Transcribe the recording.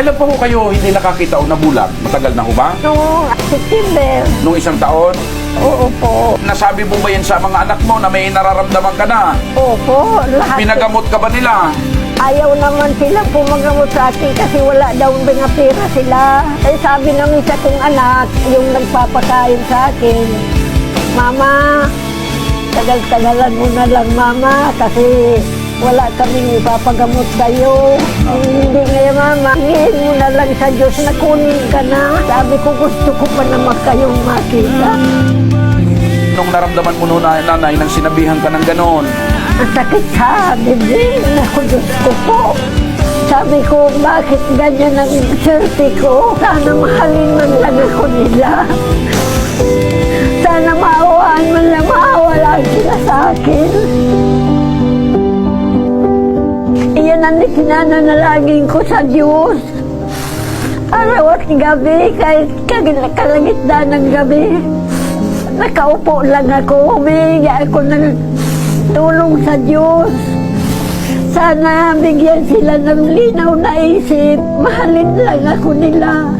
Kailan pa ho kayo hindi nakakita o nabulag? Matagal na ho ba? Noong September. Nung isang taon? Oo po. Nasabi mo ba yan sa mga anak mo na may nararamdaman ka na? Opo, lahat. Pinagamot ka ba nila? Ayaw naman sila pumagamot sa akin kasi wala daw mga pera sila. Eh sabi ng isa kong anak, yung nagpapakain sa akin, Mama, tagal-tagalan mo na lang Mama kasi wala kaming ipapagamot sa'yo. Hindi ngayon Mama, hingin mo na lang sa Diyos na kunin ka na. Sabi ko gusto ko pa naman kayong makita. Nung naramdaman mo noon, nanay, nang sinabihan ka ng ganon, Ang sakit sa bibig. Naku, Diyos ko po. Sabi ko, bakit ganyan ang swerte ko? Sana mahalin man lang ako nila. Sana maawaan man lang, maawala sila sa akin. Iyan ang kinananalangin ko sa Diyos. Araw at gabi, kahit kalagitnaan ng gabi. Nakaupo lang ako, humihingi ako ng tulong sa Diyos. Sana bigyan sila ng linaw na isip. Mahalin lang ako nila.